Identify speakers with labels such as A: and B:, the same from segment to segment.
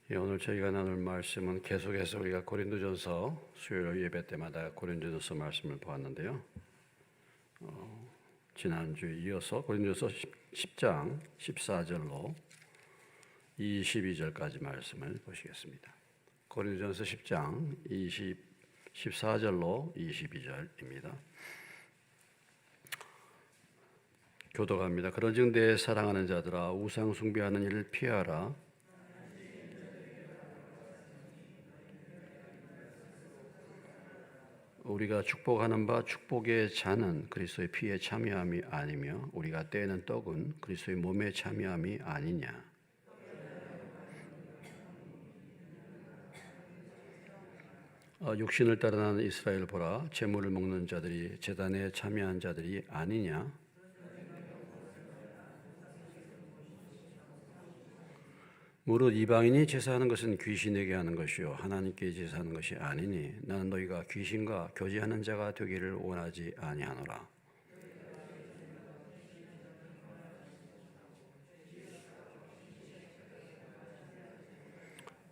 A: 오늘 저희가 나눌 말씀은 계속해서 우리가 고린도전서 수요일 예배 때마다 고린도전서 말씀을 보았는데요. 지난주에 이어서 고린도전서 10장 14절로 22절까지 말씀을 보시겠습니다. 고린도전서 10장 14절로 22절입니다. 교독합니다. 그런즉 내 사랑하는 자들아 우상 숭배하는 일을 피하라. 우리가 축복하는 바 축복의 잔은 그리스도의 피에 참여함이 아니며 우리가 떼는 떡은 그리스도의 몸에 참여함이 아니냐. 육신을 따르는 이스라엘 보라, 제물을 먹는 자들이 제단에 참여한 자들이 아니냐. 무릇 이방인이 제사하는 것은 귀신에게 하는 것이요 하나님께 제사하는 것이 아니니 나는 너희가 귀신과 교제하는 자가 되기를 원하지 아니하노라.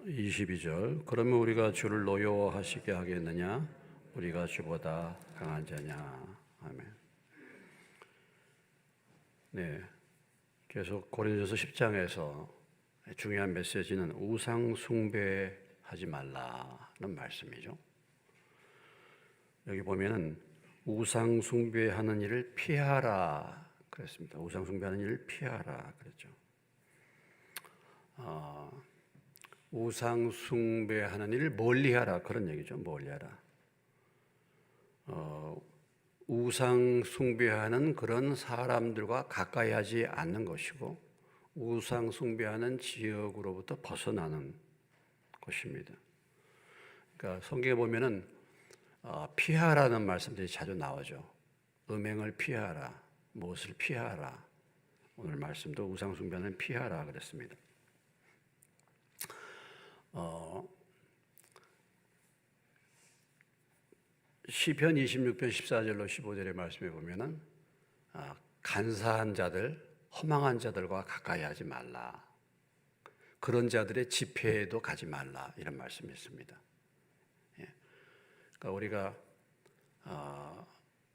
A: 22절 그러면 우리가 주를 노여워하시게 하겠느냐? 우리가 주보다 강한 자냐? 아멘. 네, 계속 고린도전서 10장에서 중요한 메시지는 우상 숭배하지 말라는 말씀이죠. 여기 보면은 우상 숭배하는 일을 피하라 그랬습니다. 우상 숭배하는 일을 피하라 그랬죠. 우상 숭배하는 일을 멀리하라 그런 얘기죠. 멀리하라. 우상 숭배하는 그런 사람들과 가까이 하지 않는 것이고 우상 숭배하는 지역으로부터 벗어나는 것입니다. 그러니까 성경에 보면은 피하라는 말씀들이 자주 나오죠. 음행을 피하라, 무엇을 피하라. 오늘 말씀도 우상 숭배는 피하라 그랬습니다. 시편 26편 14절로 15절의 말씀에 보면은 간사한 자들, 허망한 자들과 가까이 하지 말라. 그런 자들의 집회에도 가지 말라. 이런 말씀이 있습니다. 그러니까 우리가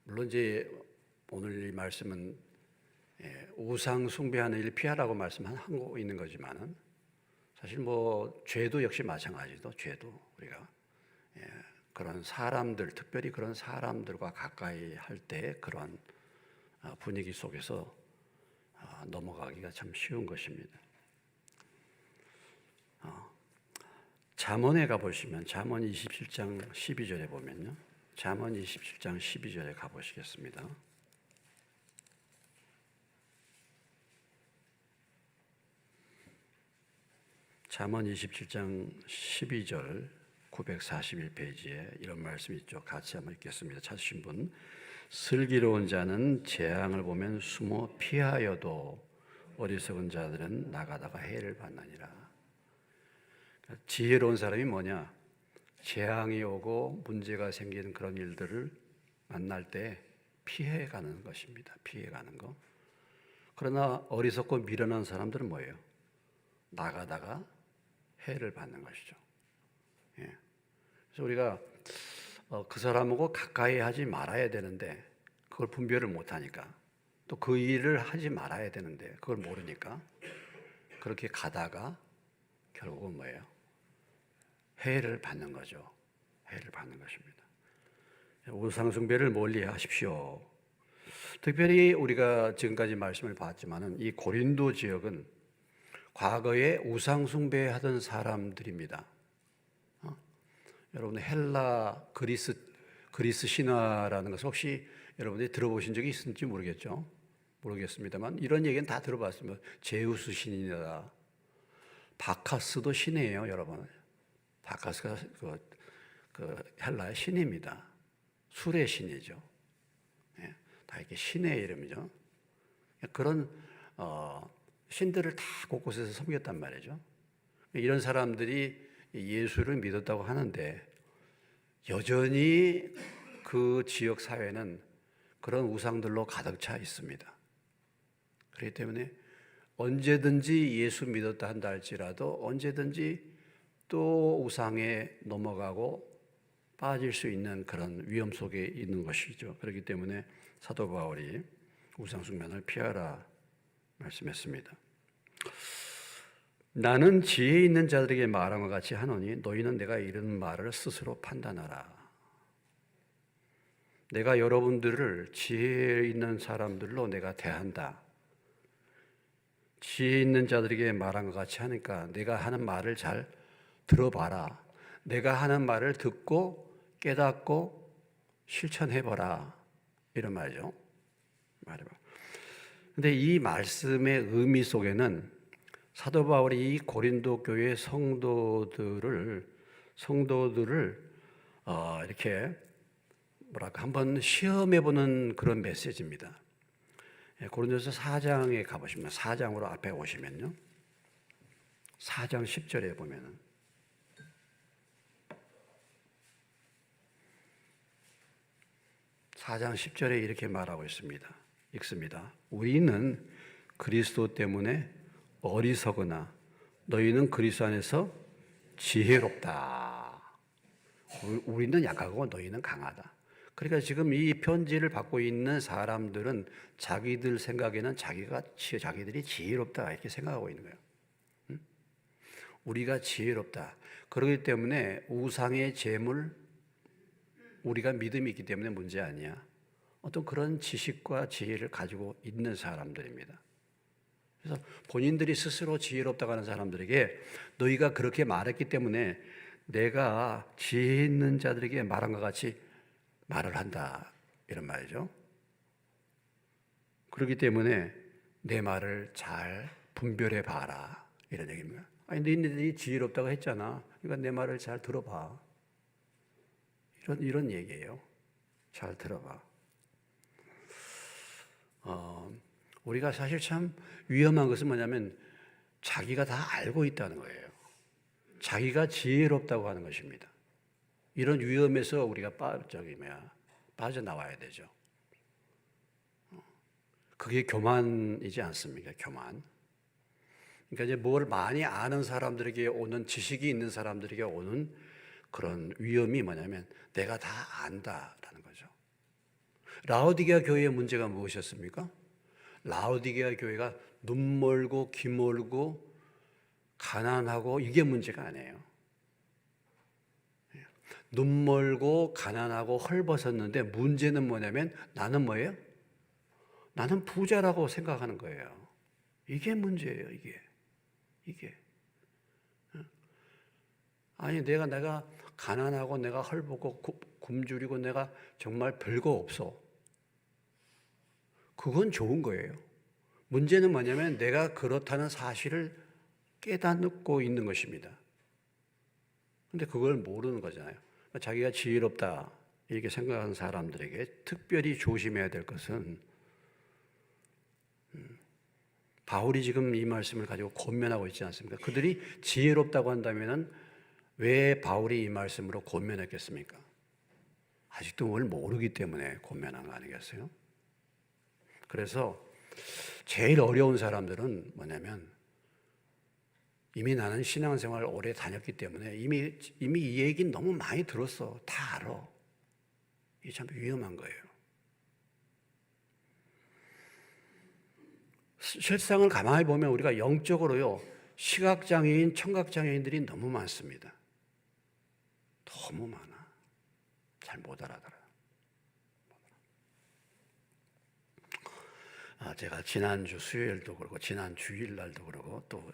A: 물론 이제 오늘 이 말씀은 우상 숭배하는 일을 피하라고 말씀하고 있는 거지만은 사실 뭐 죄도 역시 마찬가지도 죄도 우리가 그런 사람들 특별히 그런 사람들과 가까이 할 때 그런 분위기 속에서 넘어가기가 참 쉬운 것입니다. 잠언에 가보시면 잠언 27장 12절에 보면요. 잠언 27장 12절에 가보시겠습니다. 잠언 27장 12절 941페이지에 이런 말씀이 있죠. 같이 한번 읽겠습니다. 찾으신 분. 슬기로운 자는 재앙을 보면 숨어 피하여도 어리석은 자들은 나가다가 해를 받느니라. 지혜로운 사람이 뭐냐? 재앙이 오고 문제가 생기는 그런 일들을 만날 때 피해가는 것입니다. 피해가는 거. 그러나 어리석고 미련한 사람들은 뭐예요? 나가다가 해를 받는 것이죠. 그래서 우리가 그 사람하고 가까이 하지 말아야 되는데 그걸 분별을 못하니까 또 그 일을 하지 말아야 되는데 그걸 모르니까 그렇게 가다가 결국은 뭐예요? 해를 받는 거죠. 해를 받는 것입니다. 우상 숭배를 멀리 하십시오. 특별히 우리가 지금까지 말씀을 봤지만은 이 고린도 지역은 과거에 우상 숭배하던 사람들입니다. 여러분 헬라 그리스 신화라는 것을 혹시 여러분들이 들어보신 적이 있는지 모르겠습니다만 이런 얘기는 다 들어봤습니다. 제우스 신이다. 바카스도 신이에요, 여러분. 바카스가 그 헬라의 신입니다. 술의 신이죠. 다 이렇게 신의 이름이죠. 그런 신들을 다 곳곳에서 섬겼단 말이죠. 이런 사람들이 예수를 믿었다고 하는데 여전히 그 지역 사회는 그런 우상들로 가득 차 있습니다. 그렇기 때문에 언제든지 예수 믿었다 한다 할지라도 언제든지 또 우상에 넘어가고 빠질 수 있는 그런 위험 속에 있는 것이죠. 그렇기 때문에 사도 바울이 우상 숭배를 피하라 말씀했습니다. 나는 지혜 있는 자들에게 말한 것 같이 하노니 너희는 내가 이런 말을 스스로 판단하라. 내가 여러분들을 지혜 있는 사람들로 내가 대한다. 지혜 있는 자들에게 말한 것 같이 하니까 내가 하는 말을 잘 들어봐라. 내가 하는 말을 듣고 깨닫고 실천해보라. 이런 말이죠. 근데 이 말씀의 의미 속에는 사도 바울이 이 고린도 교회 성도들을 이렇게 뭐랄까 한번 시험해보는 그런 메시지입니다. 고린도서 4장에 가보시면 4장으로 앞에 오시면요. 4장 10절에 보면은 (4장 10절에) 이렇게 말하고 있습니다. 읽습니다. 우리는 그리스도 때문에 어리석으나 너희는 그리스도 안에서 지혜롭다. 우리는 약하고 너희는 강하다. 그러니까 지금 이 편지를 받고 있는 사람들은 자기들 생각에는 자기들이 지혜롭다 이렇게 생각하고 있는 거예요. 우리가 지혜롭다. 그렇기 때문에 우상의 제물, 우리가 믿음이 있기 때문에 문제 아니야. 어떤 그런 지식과 지혜를 가지고 있는 사람들입니다. 그래서 본인들이 스스로 지혜롭다고 하는 사람들에게 너희가 그렇게 말했기 때문에 내가 지혜 있는 자들에게 말한 것 같이 말을 한다. 이런 말이죠. 그렇기 때문에 내 말을 잘 분별해 봐라. 이런 얘기입니다. 아니, 너희들이 지혜롭다고 했잖아. 그러니까 내 말을 잘 들어봐. 이런 얘기예요. 잘 들어봐. 우리가 사실 참 위험한 것은 뭐냐면 자기가 다 알고 있다는 거예요. 자기가 지혜롭다고 하는 것입니다. 이런 위험에서 우리가 빠져나와야 되죠. 그게 교만이지 않습니까? 교만. 그러니까 이제 뭘 많이 아는 사람들에게 오는, 지식이 있는 사람들에게 오는 그런 위험이 뭐냐면 내가 다 안다라는 거죠. 라오디게아 교회의 문제가 무엇이었습니까? 라오디게아 교회가 눈 멀고 귀 멀고 가난하고 이게 문제가 아니에요. 눈 멀고 가난하고 헐벗었는데 문제는 뭐냐면 나는 뭐예요? 나는 부자라고 생각하는 거예요. 이게 문제예요. 이게. 아니 내가 가난하고 내가 헐벗고 굶주리고 내가 정말 별거 없어. 그건 좋은 거예요. 문제는 뭐냐면 내가 그렇다는 사실을 깨닫고 있는 것입니다. 근데 그걸 모르는 거잖아요. 자기가 지혜롭다 이렇게 생각하는 사람들에게 특별히 조심해야 될 것은 바울이 지금 이 말씀을 가지고 권면하고 있지 않습니까? 그들이 지혜롭다고 한다면 왜 바울이 이 말씀으로 권면했겠습니까? 아직도 뭘 모르기 때문에 권면한 거 아니겠어요? 그래서 제일 어려운 사람들은 뭐냐면 이미 나는 신앙생활을 오래 다녔기 때문에 이미 이 얘기는 너무 많이 들었어. 다 알아. 이게 참 위험한 거예요. 실상을 가만히 보면 우리가 영적으로요, 시각장애인, 청각장애인들이 너무 많습니다. 너무 많아. 잘 못 알아들어요. 제가 지난주 수요일도 그러고 지난 주일날도 그러고 또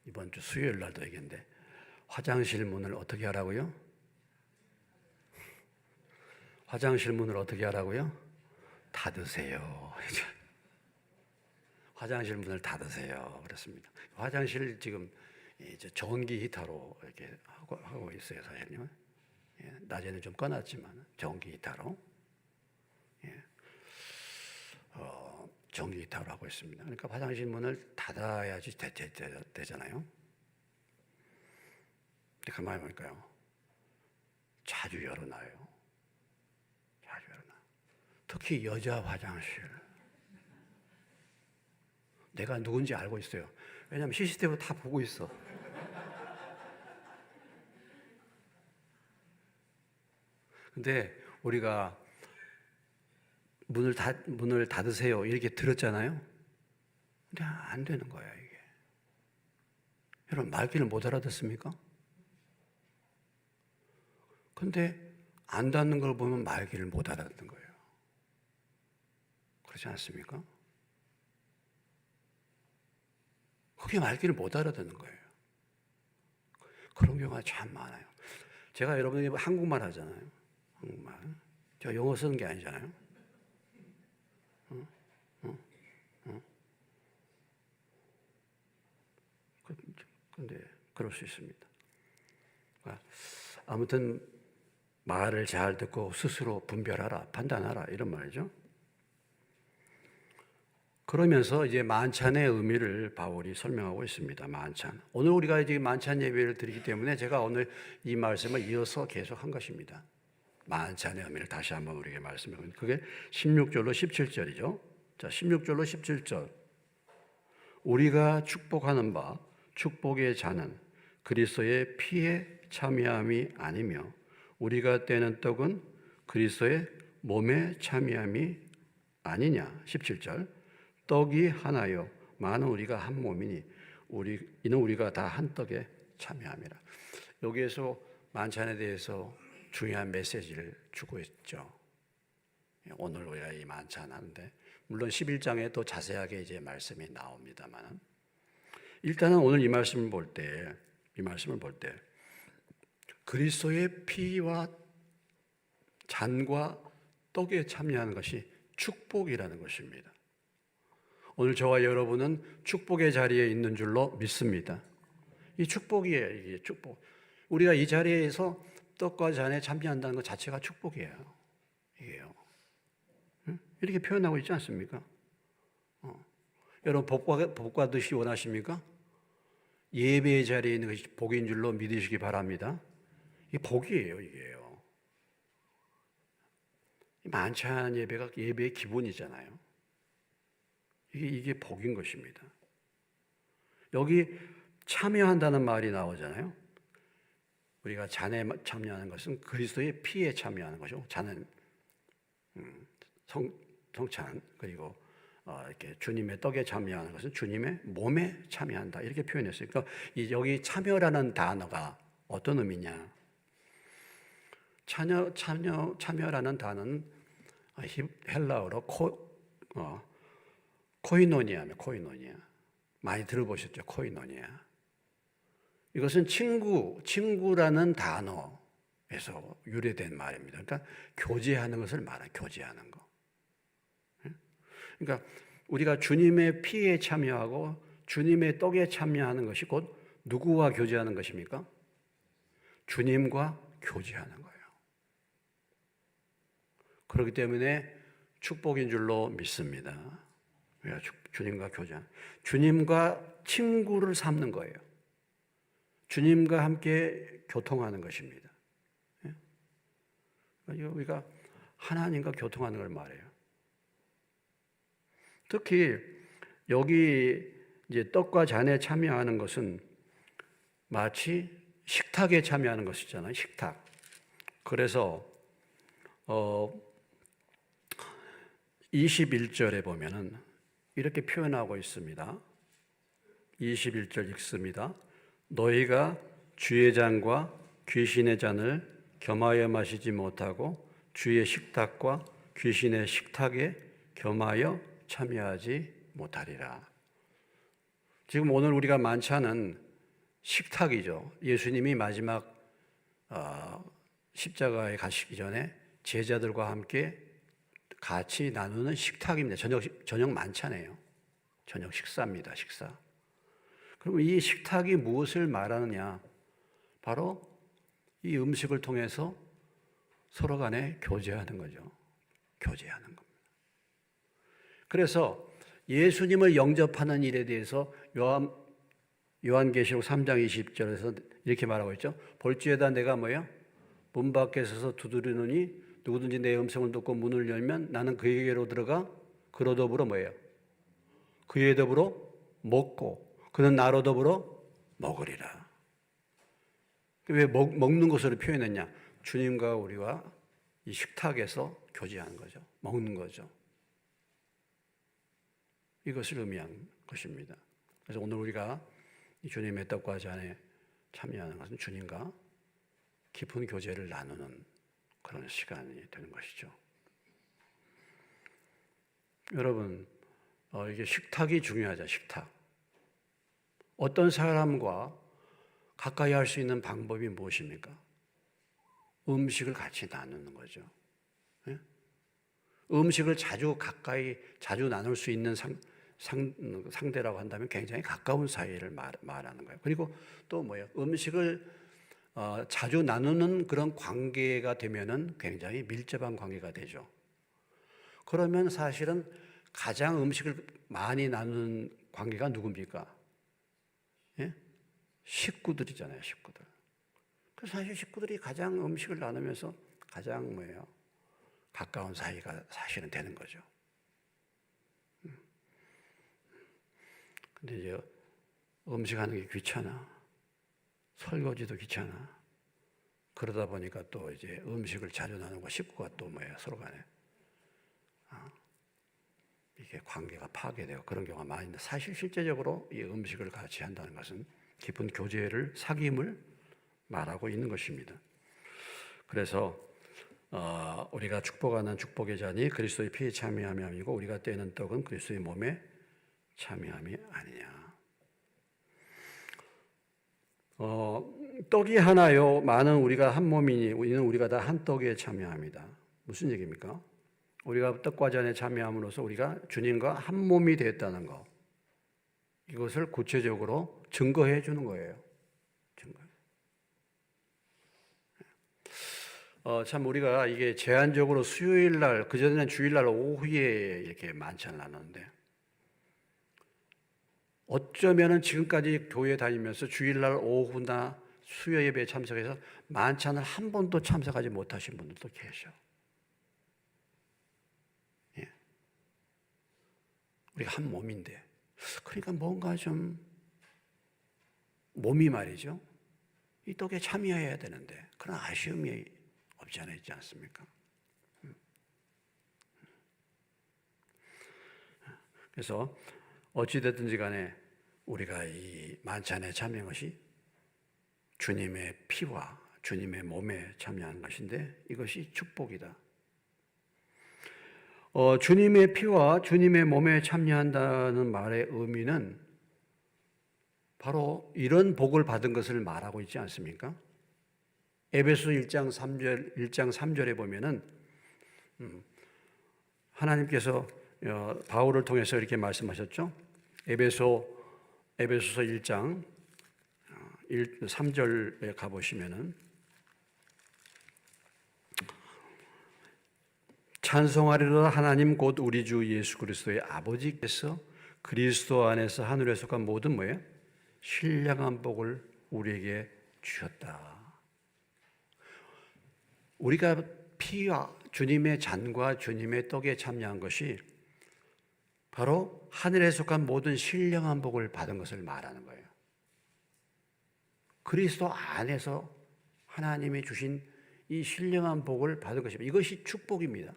A: 이번 주 수요일날도 얘기했는데 화장실 문을 어떻게 하라고요? 화장실 문을 어떻게 하라고요? 닫으세요. 화장실 문을 닫으세요. 그렇습니다. 화장실 지금 이제 전기 히터로 이렇게 하고 있어요, 사실은요. 낮에는 좀 꺼놨지만 전기 히터로. 전기 히터로 하고 있습니다. 그러니까 화장실 문을 닫아야지 되잖아요. 근데 가만히 보니까요, 자주 열어놔요. 자주 열어놔. 특히 여자 화장실. 내가 누군지 알고 있어요. 왜냐하면 CCTV로 다 보고 있어. 근데 우리가 문을 닫으세요 이렇게 들었잖아요. 근데 안 되는 거야 이게. 여러분 말귀를 못 알아듣습니까? 근데 안 닫는 걸 보면 말귀를 못 알아듣는 거예요. 그렇지 않습니까? 그게 말귀를 못 알아듣는 거예요. 그런 경우가 참 많아요. 제가 여러분이 한국말 하잖아요. 한국말. 제가 영어 쓰는 게 아니잖아요. 근데 그럴 수 있습니다. 아무튼 말을 잘 듣고 스스로 분별하라, 판단하라 이런 말이죠. 그러면서 이제 만찬의 의미를 바울이 설명하고 있습니다. 만찬. 오늘 우리가 이제 만찬 예배를 드리기 때문에 제가 오늘 이 말씀을 이어서 계속 한 것입니다. 만찬의 의미를 다시 한번 우리에게 말씀해요. 그게 16절로 17절이죠. 자, 16절로 17절. 우리가 축복하는 바 축복의 잔은 그리스도의 피에 참여함이 아니며 우리가 떼는 떡은 그리스도의 몸에 참여함이 아니냐. 17절. 떡이 하나요 많은 우리가 한 몸이니 이는 우리가 다 한 떡에 참여함이라. 여기에서 만찬에 대해서 중요한 메시지를 주고 있죠. 오늘 우리가 이 만찬 하는데 물론 11장에 또 자세하게 이제 말씀이 나옵니다만 일단은 오늘 이 말씀을 볼 때 그리스도의 피와 잔과 떡에 참여하는 것이 축복이라는 것입니다. 오늘 저와 여러분은 축복의 자리에 있는 줄로 믿습니다. 이 축복이에요. 이게 축복. 우리가 이 자리에서 떡과 잔에 참여한다는 것 자체가 축복이에요. 이게요. 이렇게 표현하고 있지 않습니까? 여러분 복 받으시기 원하십니까? 예배의 자리에 있는 것이 복인 줄로 믿으시기 바랍니다. 이 복이에요, 이게요. 만찬 예배가 예배의 기본이잖아요. 이게 복인 것입니다. 여기 참여한다는 말이 나오잖아요. 우리가 잔에 참여하는 것은 그리스도의 피에 참여하는 것이고, 잔은 성찬, 그리고 이렇게 주님의 떡에 참여하는 것은 주님의 몸에 참여한다. 이렇게 표현했어요. 그러니까 여기 참여라는 단어가 어떤 의미냐? 참여라는 단어는 헬라어로 코이노니아입니다. 코이노니아. 많이 들어보셨죠? 코이노니아. 이것은 친구라는 단어에서 유래된 말입니다. 그러니까 교제하는 것을 말해요. 교제하는 거. 그러니까 우리가 주님의 피에 참여하고 주님의 떡에 참여하는 것이 곧 누구와 교제하는 것입니까? 주님과 교제하는 거예요. 그렇기 때문에 축복인 줄로 믿습니다. 주님과 교제하는, 주님과 친구를 삼는 거예요. 주님과 함께 교통하는 것입니다. 우리가 하나님과 교통하는 걸 말해요. 특히 여기 이제 떡과 잔에 참여하는 것은 마치 식탁에 참여하는 것이잖아요. 식탁. 그래서 21절에 보면은 이렇게 표현하고 있습니다. 21절 읽습니다. 너희가 주의 잔과 귀신의 잔을 겸하여 마시지 못하고 주의 식탁과 귀신의 식탁에 겸하여 참여하지 못하리라. 지금 오늘 우리가 만찬은 식탁이죠. 예수님이 마지막 십자가에 가시기 전에 제자들과 함께 같이 나누는 식탁입니다. 저녁 만찬이에요. 저녁 식사입니다. 식사. 그럼 이 식탁이 무엇을 말하느냐? 바로 이 음식을 통해서 서로 간에 교제하는 거죠. 교제하는 겁니다. 그래서 예수님을 영접하는 일에 대해서 요한계시록 3장 20절에서 이렇게 말하고 있죠. 볼지에다 내가 뭐예요? 문 밖에 서서 두드리노니 누구든지 내 음성을 듣고 문을 열면 나는 그에게로 들어가 그로 더불어 뭐예요? 그에 더불어 먹고 그는 나로 더불어 먹으리라. 왜 먹는 것으로 표현했냐? 주님과 우리와 이 식탁에서 교제하는 거죠. 먹는 거죠. 이것을 의미한 것입니다. 그래서 오늘 우리가 주님의 떡과 잔에 참여하는 것은 주님과 깊은 교제를 나누는 그런 시간이 되는 것이죠. 여러분, 이게 식탁이 중요하죠. 식탁. 어떤 사람과 가까이 할 수 있는 방법이 무엇입니까? 음식을 같이 나누는 거죠. 예? 음식을 자주 나눌 수 있는 상대라고 한다면 굉장히 가까운 사이를 말하는 거예요. 그리고 또 뭐예요? 음식을 자주 나누는 그런 관계가 되면은 굉장히 밀접한 관계가 되죠. 그러면 사실은 가장 음식을 많이 나누는 관계가 누굽니까? 예? 식구들이잖아요, 식구들. 그래서 사실 식구들이 가장 음식을 나누면서 가장 뭐예요? 가까운 사이가 사실은 되는 거죠. 근데 이제 음식 하는 게 귀찮아. 설거지도 귀찮아. 그러다 보니까 또 이제 음식을 자주 나누고 식구가 또 뭐예요? 서로 간에. 이게 관계가 파괴되고 그런 경우가 많이 있는데 사실 실제적으로 이 음식을 같이 한다는 것은 깊은 교제를, 사귐을 말하고 있는 것입니다. 그래서 우리가 축복하는 축복의 잔이 그리스도의 피에 참여함이 아니고 우리가 떼는 떡은 그리스도의 몸에 참여함이 아니냐. 떡이 하나요. 많은 우리가 한 몸이니 우리는 우리가 다 한 떡에 참여합니다. 무슨 얘기입니까? 우리가 떡과 잔에 참여함으로써 우리가 주님과 한 몸이 되었다는 것. 이것을 구체적으로 증거해 주는 거예요. 참 우리가 이게 제한적으로 수요일 날, 그전에는 주일 날 오후에 이렇게 만찬을 나누는데 어쩌면은 지금까지 교회 다니면서 주일 날 오후나 수요 예배에 참석해서 만찬을 한 번도 참석하지 못하신 분들도 계셔. 예. 우리가 한 몸인데, 그러니까 뭔가 좀 몸이 말이죠. 이 떡에 참여해야 되는데 그런 아쉬움이 없지 않아 있지 않습니까? 그래서 어찌됐든지 간에 우리가 이 만찬에 참여한 것이 주님의 피와 주님의 몸에 참여하는 것인데 이것이 축복이다. 주님의 피와 주님의 몸에 참여한다는 말의 의미는 바로 이런 복을 받은 것을 말하고 있지 않습니까? 에베소 1장 3절에 보면은 하나님께서 바울을 통해서 이렇게 말씀하셨죠. 에베소서 1장 3절에 가보시면은 찬송하리로다 하나님 곧 우리 주 예수 그리스도의 아버지께서 그리스도 안에서 하늘에 속한 모든 뭐예요? 신령한 복을 우리에게 주셨다. 우리가 피와 주님의 잔과 주님의 떡에 참여한 것이 바로 하늘에 속한 모든 신령한 복을 받은 것을 말하는 거예요. 그리스도 안에서 하나님이 주신 이 신령한 복을 받은 것입니다. 이것이 축복입니다.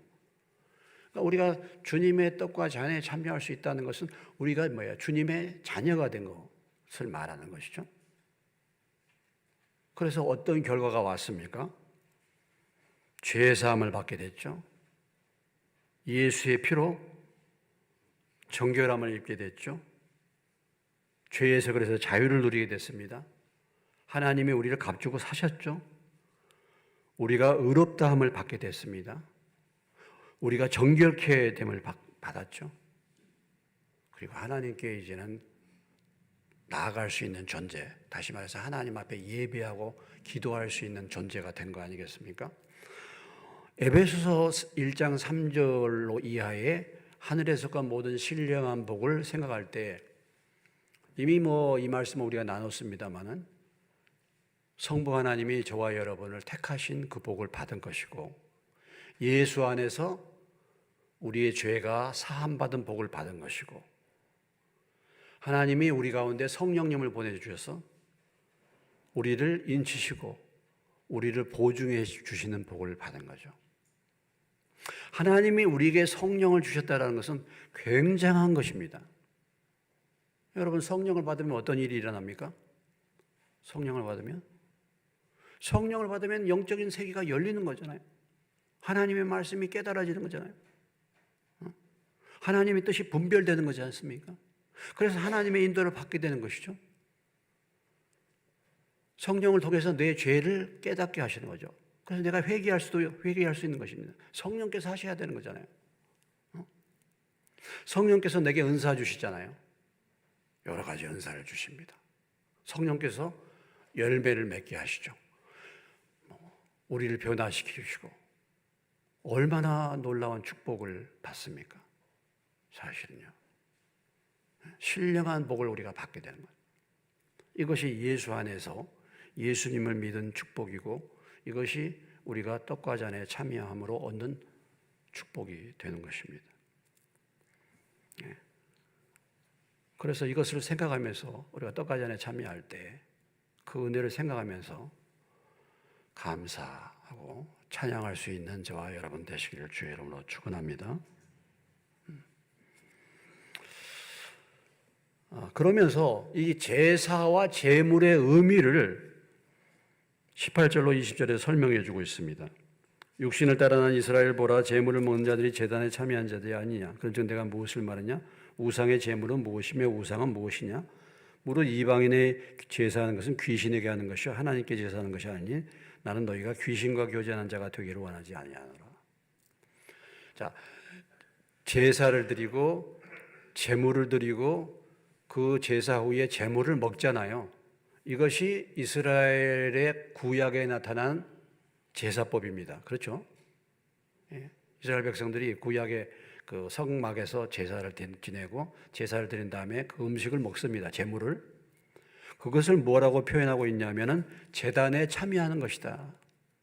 A: 그러니까 우리가 주님의 떡과 잔에 참여할 수 있다는 것은 우리가 뭐야? 주님의 자녀가 된 것을 말하는 것이죠. 그래서 어떤 결과가 왔습니까? 죄 사함을 받게 됐죠. 예수의 피로 정결함을 입게 됐죠. 죄에서 그래서 자유를 누리게 됐습니다. 하나님이 우리를 값주고 사셨죠. 우리가 의롭다함을 받게 됐습니다. 우리가 정결케 됨을 받았죠. 그리고 하나님께 이제는 나아갈 수 있는 존재, 다시 말해서 하나님 앞에 예배하고 기도할 수 있는 존재가 된 거 아니겠습니까? 에베소서 1장 3절로 이하의 하늘에 속한 모든 신령한 복을 생각할 때 이미 이 말씀을 우리가 나눴습니다마는 성부 하나님이 저와 여러분을 택하신 그 복을 받은 것이고 예수 안에서 우리의 죄가 사함받은 복을 받은 것이고 하나님이 우리 가운데 성령님을 보내주셔서 우리를 인치시고 우리를 보증해 주시는 복을 받은 거죠. 하나님이 우리에게 성령을 주셨다는 것은 굉장한 것입니다. 여러분, 성령을 받으면 어떤 일이 일어납니까? 성령을 받으면 영적인 세계가 열리는 거잖아요. 하나님의 말씀이 깨달아지는 거잖아요. 하나님의 뜻이 분별되는 거지 않습니까? 그래서 하나님의 인도를 받게 되는 것이죠. 성령을 통해서 내 죄를 깨닫게 하시는 거죠. 그래서 내가 회개할 수 있는 것입니다. 성령께서 하셔야 되는 거잖아요. 성령께서 내게 은사 주시잖아요. 여러 가지 은사를 주십니다. 성령께서 열매를 맺게 하시죠. 우리를 변화시키시고 얼마나 놀라운 축복을 받습니까? 사실은요. 신령한 복을 우리가 받게 되는 거예요. 이것이 예수 안에서 예수님을 믿은 축복이고 이것이 우리가 떡과 잔에 참여함으로 얻는 축복이 되는 것입니다. 그래서 이것을 생각하면서 우리가 떡과 잔에 참여할 때 그 은혜를 생각하면서 감사하고 찬양할 수 있는 저와 여러분 되시기를 주의 이름으로 축원합니다. 그러면서 이 제사와 제물의 의미를 18절로 20절에 설명해 주고 있습니다. 육신을 따라 난 이스라엘 보라, 제물을 먹는 자들이 제단에 참여한 자들이 아니냐. 그런즉 내가 무엇을 말하냐? 우상의 제물은 무엇이며 우상은 무엇이냐? 무릇 이방인의 제사하는 것은 귀신에게 하는 것이요 하나님께 제사하는 것이 아니니 나는 너희가 귀신과 교제하는 자가 되기를 원하지 아니하노라. 자, 제사를 드리고 제물을 드리고 그 제사 후에 제물을 먹잖아요. 이것이 이스라엘의 구약에 나타난 제사법입니다. 그렇죠? 이스라엘 백성들이 구약의 그 성막에서 제사를 지내고 제사를 드린 다음에 그 음식을 먹습니다. 제물을. 그것을 뭐라고 표현하고 있냐면은 제단에 참여하는 것이다.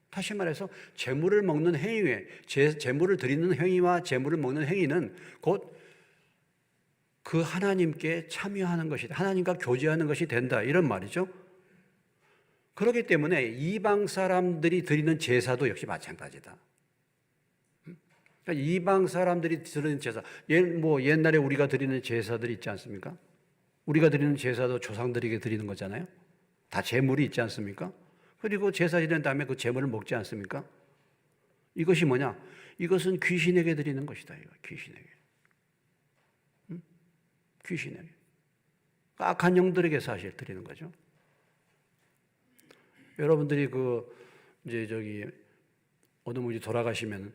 A: 다시 말해서 제물을 먹는 행위에 제물을 드리는 행위와 제물을 먹는 행위는 곧 그 하나님께 참여하는 것이다. 하나님과 교제하는 것이 된다. 이런 말이죠. 그렇기 때문에 이방 사람들이 드리는 제사도 역시 마찬가지다. 그러니까 이방 사람들이 드리는 제사, 옛날에 우리가 드리는 제사들이 있지 않습니까? 우리가 드리는 제사도 조상들에게 드리는 거잖아요. 다 제물이 있지 않습니까? 그리고 제사 지낸 다음에 그 제물을 먹지 않습니까? 이것이 뭐냐? 이것은 귀신에게 드리는 것이다. 귀신에게. 귀신에게. 악한 영들에게 사실 드리는 거죠. 여러분들이 어느 분이 돌아가시면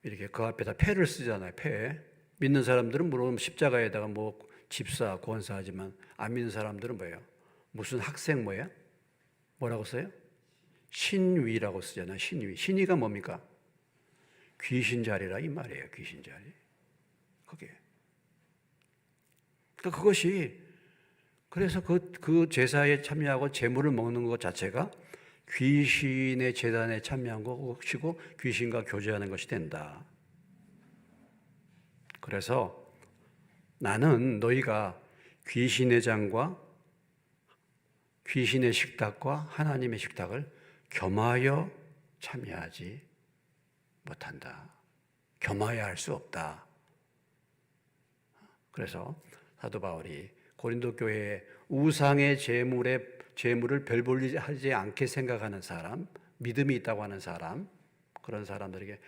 A: 이렇게 그 앞에다 패를 쓰잖아요. 패. 믿는 사람들은 물론 십자가에다가 집사, 권사 하지만 안 믿는 사람들은 뭐예요? 무슨 학생 뭐라고 써요? 신위라고 쓰잖아요. 신위. 신위가 뭡니까? 귀신 자리라 이 말이에요. 귀신 자리. 그게. 그것이 그래서 그 제사에 참여하고 제물을 먹는 것 자체가 귀신의 제단에 참여한 것이고 귀신과 교제하는 것이 된다. 그래서 나는 너희가 귀신의 장과 귀신의 식탁과 하나님의 식탁을 겸하여 참여하지 못한다. 겸하여 할 수 없다. 그래서 사도 바울이 고린도 교회에 우상의 제물을 별 볼일하지 않게 생각하는 사람, 믿음이 있다고 하는 사람, 그런 사람들에게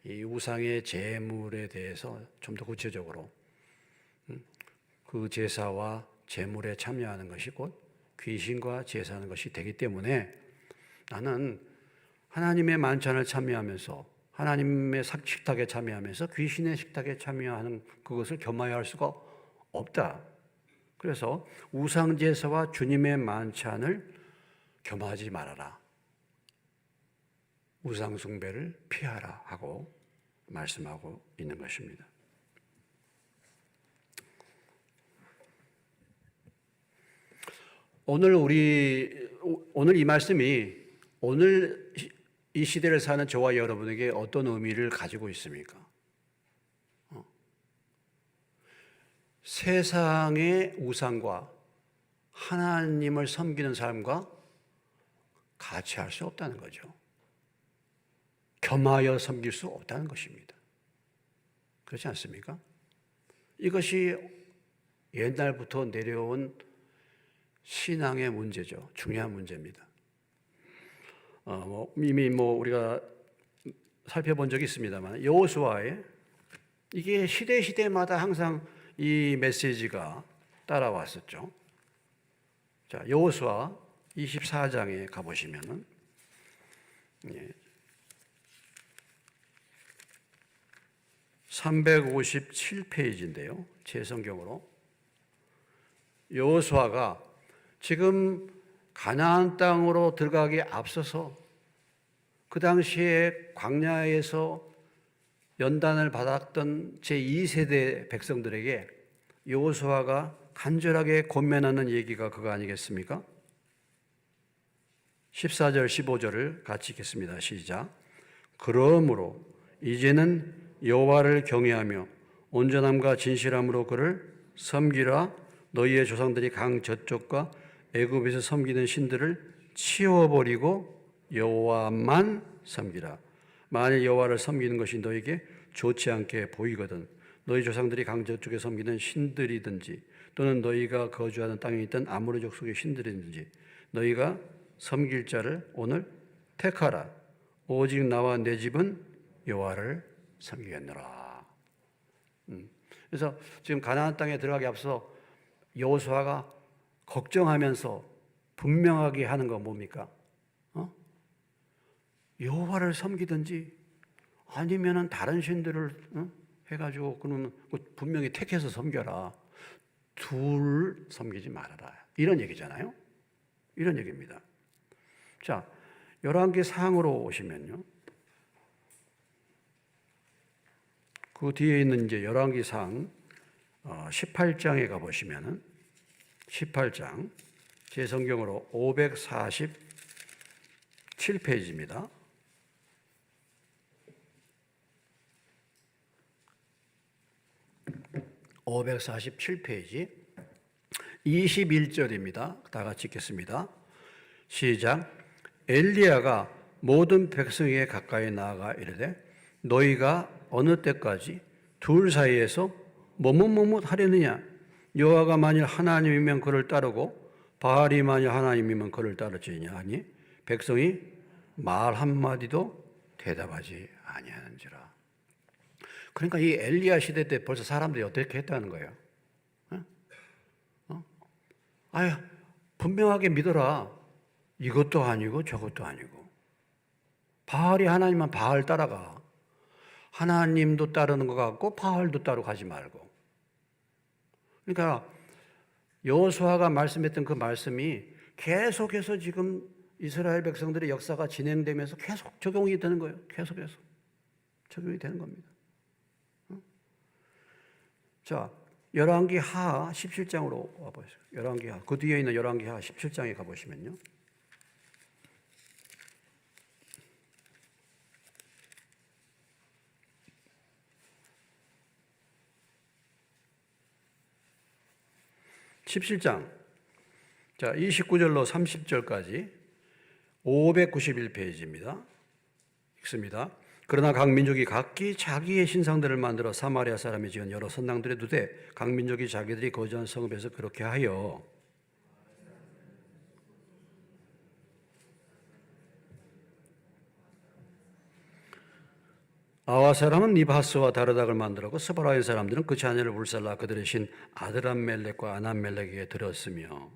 A: 이 우상의 제물에 대해서 좀 더 구체적으로 그 제사와 제물에 참여하는 것이 곧 귀신과 제사하는 것이 되기 때문에 나는 하나님의 만찬을 참여하면서 하나님의 식탁에 참여하면서 귀신의 식탁에 참여하는 그것을 겸하여 할 수가 없다. 그래서 우상제사와 주님의 만찬을 겸하지 말아라. 우상숭배를 피하라 하고 말씀하고 있는 것입니다. 오늘 이 말씀이 오늘 이 시대를 사는 저와 여러분에게 어떤 의미를 가지고 있습니까? 세상의 우상과 하나님을 섬기는 삶과 같이 할 수 없다는 거죠. 겸하여 섬길 수 없다는 것입니다. 그렇지 않습니까? 이것이 옛날부터 내려온 신앙의 문제죠. 중요한 문제입니다. 이미 우리가 살펴본 적이 있습니다만 여호수아의 이게 시대마다 항상 이 메시지가 따라왔었죠. 자, 여호수아 24장에 가보시면은 357페이지인데요. 제 성경으로 여호수아가 지금 가나안 땅으로 들어가기에 앞서서 그 당시에 광야에서 연단을 받았던 제2세대 백성들에게 여호수아가 간절하게 권면하는 얘기가 그거 아니겠습니까? 14절 15절을 같이 읽겠습니다. 시작. 그러므로 이제는 여호와를 경외하며 온전함과 진실함으로 그를 섬기라. 너희의 조상들이 강 저쪽과 애굽에서 섬기는 신들을 치워버리고 여호와만 섬기라. 만일 여호와를 섬기는 것이 너에게 좋지 않게 보이거든 너희 조상들이 강 저쪽에 섬기는 신들이든지 또는 너희가 거주하는 땅에 있던 아모리 족속의 신들이든지 너희가 섬길 자를 오늘 택하라. 오직 나와 내 집은 여호와를 섬기겠노라. 그래서 지금 가나안 땅에 들어가기 앞서 여호수아가 걱정하면서 분명하게 하는 건 뭡니까? 여호와를 섬기든지 아니면은 다른 신들을 해가지고 그러면 분명히 택해서 섬겨라. 둘 섬기지 말아라. 이런 얘기잖아요. 이런 얘기입니다. 자, 열왕기 상으로 오시면요. 그 뒤에 있는 이제 열왕기 상 18장에 가보시면은 18장 제 성경으로 547페이지입니다. 547페이지 21절입니다. 다 같이 읽겠습니다. 시작. 엘리야가 모든 백성에게 가까이 나아가 이르되 너희가 어느 때까지 둘 사이에서 머뭇머뭇 하려느냐? 여호와가 만일 하나님이면 그를 따르고 바알이 만일 하나님이면 그를 따를지냐 하니 백성이 말 한마디도 대답하지 아니하는지라. 그러니까 이 엘리야 시대 때 벌써 사람들이 어떻게 했다는 거예요? 아유, 분명하게 믿어라. 이것도 아니고 저것도 아니고. 바알이 하나님만 바알 따라가. 하나님도 따르는 것 같고 바알도 따라가지 말고. 그러니까 여호수아가 말씀했던 그 말씀이 계속해서 지금 이스라엘 백성들의 역사가 진행되면서 계속 적용이 되는 거예요. 계속해서 적용이 되는 겁니다. 자, 열왕기 하 17장으로 와보세요. 열왕기 하, 그 뒤에 있는 열왕기 하 17장에 가보시면요. (17장) 자, 29절로 30절까지 591페이지입니다. 읽습니다. 그러나 각 민족이 각기 자기의 신상들을 만들어 사마리아 사람이 지은 여러 선당들에 두되 각 민족이 자기들이 거주한 성읍에서 그렇게 하여 아와 사람은 니바스와 다르닥을 만들었고 스바라의 사람들은 그 자녀를 불살라 그들의 신 아드람멜렉과 아남멜렉에게 들었으며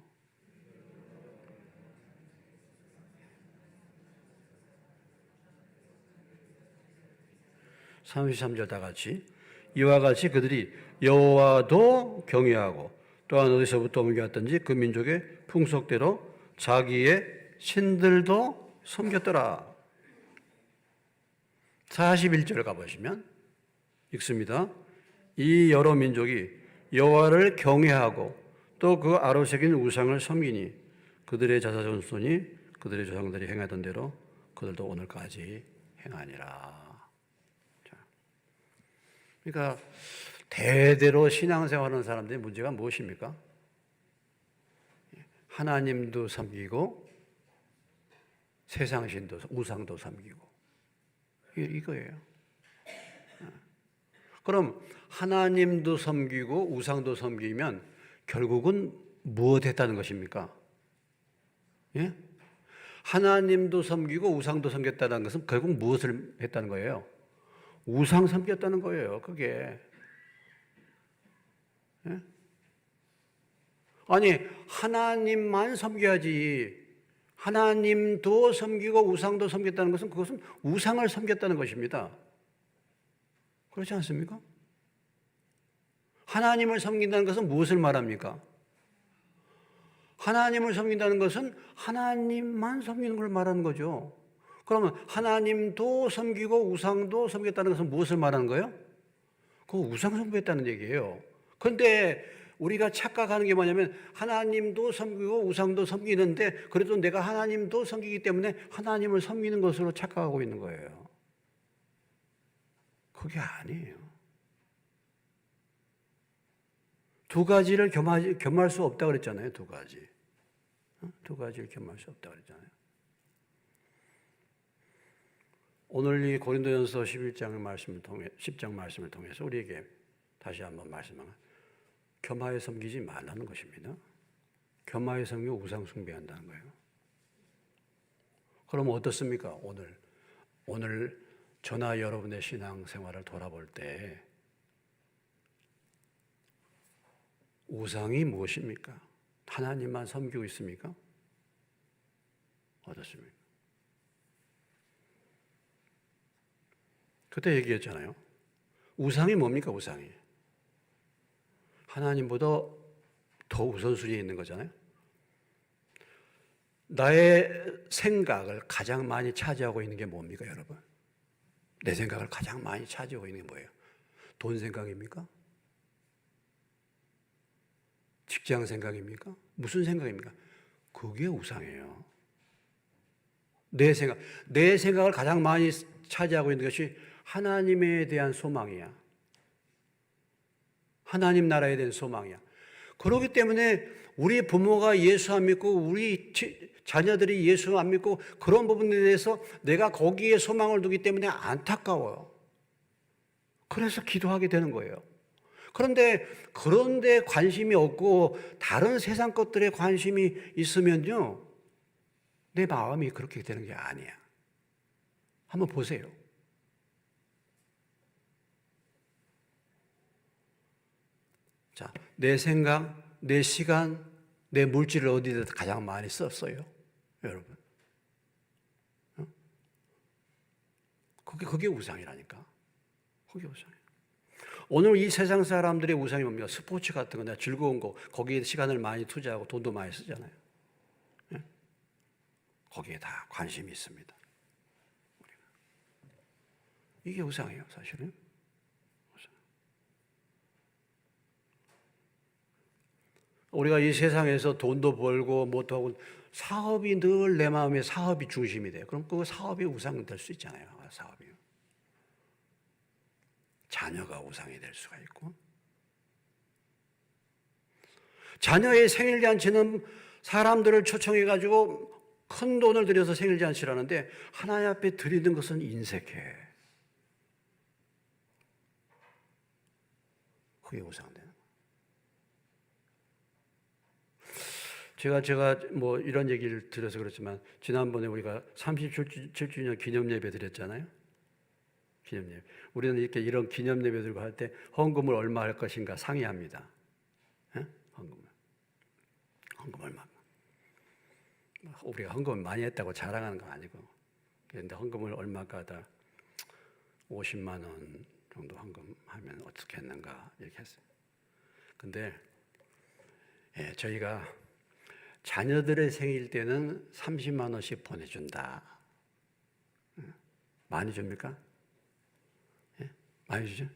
A: 33절 다 같이 이와 같이 그들이 여호와도 경외하고 또한 어디서부터 옮겨왔든지 그 민족의 풍속대로 자기의 신들도 섬겼더라. 41절 가보시면 읽습니다. 이 여러 민족이 여호와를 경외하고 또 그 아로새긴 우상을 섬기니 그들의 자손이 그들의 조상들이 행하던 대로 그들도 오늘까지 행하니라. 그러니까 대대로 신앙생활하는 사람들의 문제가 무엇입니까? 하나님도 섬기고 세상신도 우상도 섬기고 이거예요. 그럼 하나님도 섬기고 우상도 섬기면 결국은 무엇 했다는 것입니까? 예? 하나님도 섬기고 우상도 섬겼다는 것은 결국 무엇을 했다는 거예요? 우상 섬겼다는 거예요. 그게. 예? 아니, 하나님만 섬겨야지. 하나님도 섬기고 우상도 섬겼다는 것은 그것은 우상을 섬겼다는 것입니다. 그렇지 않습니까? 하나님을 섬긴다는 것은 무엇을 말합니까? 하나님을 섬긴다는 것은 하나님만 섬기는 걸 말하는 거죠. 그러면 하나님도 섬기고 우상도 섬겼다는 것은 무엇을 말하는 거예요? 그 우상 섬겼다는 얘기예요. 그런데 우리가 착각하는 게 뭐냐면 하나님도 섬기고 우상도 섬기는데 그래도 내가 하나님도 섬기기 때문에 하나님을 섬기는 것으로 착각하고 있는 거예요. 그게 아니에요. 두 가지를 겸할 수 없다고 그랬잖아요. 두 가지. 두 가지를 겸할 수 없다고 그랬잖아요. 오늘 이 고린도전서 11장 말씀을 통해 10장 말씀을 통해서 우리에게 다시 한번 말씀하면 겸하여 섬기지 말라는 것입니다. 겸하여 섬기고 우상 숭배한다는 거예요. 그럼 어떻습니까? 오늘 저나 여러분의 신앙생활을 돌아볼 때 우상이 무엇입니까? 하나님만 섬기고 있습니까? 어떻습니까? 그때 얘기했잖아요. 우상이 뭡니까? 우상이 하나님보다 더 우선순위에 있는 거잖아요. 나의 생각을 가장 많이 차지하고 있는 게 뭡니까, 여러분? 내 생각을 가장 많이 차지하고 있는 게 뭐예요? 돈 생각입니까? 직장 생각입니까? 무슨 생각입니까? 그게 우상이에요. 내 생각을 가장 많이 차지하고 있는 것이 하나님에 대한 소망이야. 하나님 나라에 대한 소망이야. 그렇기 때문에 우리 부모가 예수 안 믿고 우리 자녀들이 예수 안 믿고 그런 부분에 대해서 내가 거기에 소망을 두기 때문에 안타까워요. 그래서 기도하게 되는 거예요. 그런데 관심이 없고 다른 세상 것들에 관심이 있으면요, 내 마음이 그렇게 되는 게 아니야. 한번 보세요. 자, 내 생각, 내 시간, 내 물질을 어디다 가장 많이 썼어요, 여러분? 그게 우상이라니까. 그게 우상이에요. 오늘 이 세상 사람들의 우상이 뭡니까? 스포츠 같은 거, 즐거운 거, 거기에 시간을 많이 투자하고 돈도 많이 쓰잖아요. 예? 거기에 다 관심이 있습니다. 이게 우상이에요, 사실은. 우리가 이 세상에서 돈도 벌고 뭐도 하고 사업이 늘 내 마음에 사업이 중심이 돼요. 그럼 그 사업이 우상이 될 수 있잖아요. 사업이. 자녀가 우상이 될 수가 있고. 자녀의 생일잔치는 사람들을 초청해가지고 큰 돈을 들여서 생일잔치를 하는데 하나님 앞에 드리는 것은 인색해. 그게 우상되는 거예요. 제가 뭐 이런 얘기를 들어서 그렇지만 지난번에 우리가 37주년 기념 예배 드렸잖아요. 기념 예배. 우리는 이렇게 이런 기념 예배 들고 할 때 헌금을 얼마 할 것인가 상의합니다. 예? 헌금 얼마. 우리가 헌금을 많이 했다고 자랑하는 건 아니고, 그런데 헌금을 얼마까 하다 50만 원 정도 헌금하면 어떻게 했는가 이렇게 했어요. 근데 저희가 자녀들의 생일 때는 30만 원씩 보내준다. 많이 줍니까? 예? 많이 주죠?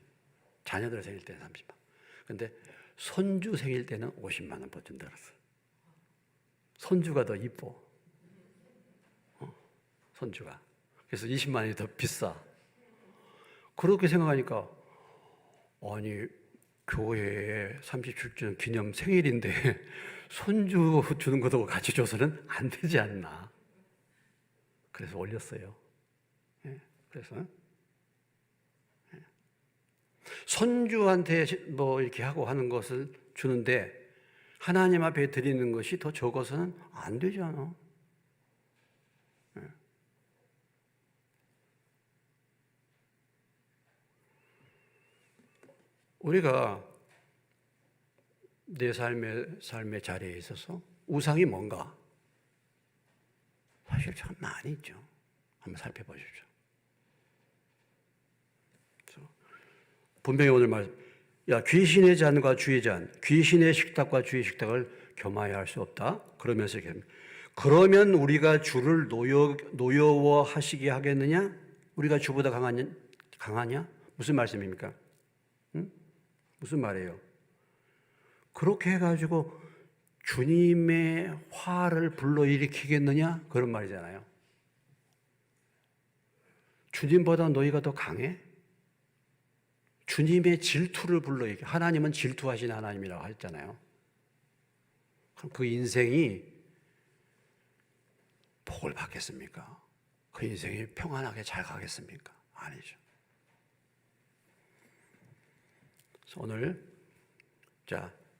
A: 자녀들 생일 때는 30만 원. 근데 손주 생일 때는 50만 원 보준다 그랬어. 손주가 더 이뻐. 손주가. 그래서 20만 원이 더 비싸. 그렇게 생각하니까 아니 교회에 37주년 기념 생일인데 손주 주는 것도 같이 줘서는 안 되지 않나. 그래서 올렸어요. 그래서 손주한테 뭐 이렇게 하고 하는 것을 주는데 하나님 앞에 드리는 것이 더 적어서는 안 되잖아. 우리가 내 삶의 자리에 있어서 우상이 뭔가? 사실 참 많이 있죠. 한번 살펴보십시오. 분명히 오늘 귀신의 잔과 주의 잔, 귀신의 식탁과 주의 식탁을 겸하여 할 수 없다. 그러면서 그러면 우리가 주를 노여워하시게 하겠느냐? 우리가 주보다 강하냐? 무슨 말씀입니까? 응? 무슨 말이에요? 그렇게 해가지고 주님의 화를 불러일으키겠느냐? 그런 말이잖아요. 주님보다 너희가 더 강해? 주님의 질투를 불러일으켜. 하나님은 질투하신 하나님이라고 했잖아요. 그럼 그 인생이 복을 받겠습니까? 그 인생이 평안하게 잘 가겠습니까? 아니죠. 그래서 오늘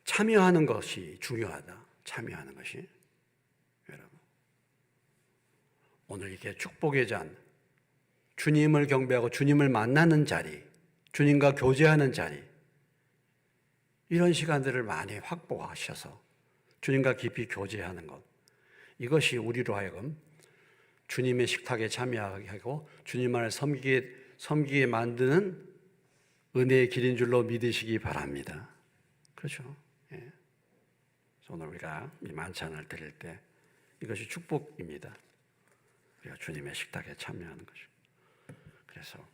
A: 참여하는 것이 중요하다. 참여하는 것이. 여러분, 오늘 이렇게 축복의 잔, 주님을 경배하고 주님을 만나는 자리, 주님과 교제하는 자리, 이런 시간들을 많이 확보하셔서 주님과 깊이 교제하는 것, 이것이 우리로 하여금 주님의 식탁에 참여하게 하고 주님만을 섬기게 만드는 은혜의 길인 줄로 믿으시기 바랍니다. 그렇죠? 예. 그래서 오늘 우리가 이 만찬을 드릴 때 이것이 축복입니다. 우리가 주님의 식탁에 참여하는 것이죠. 그래서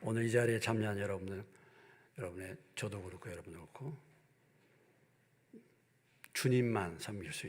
A: 오늘 이 자리에 참여한 여러분의 저도 그렇고 여러분도 그렇고 주님만 섬길 수 있는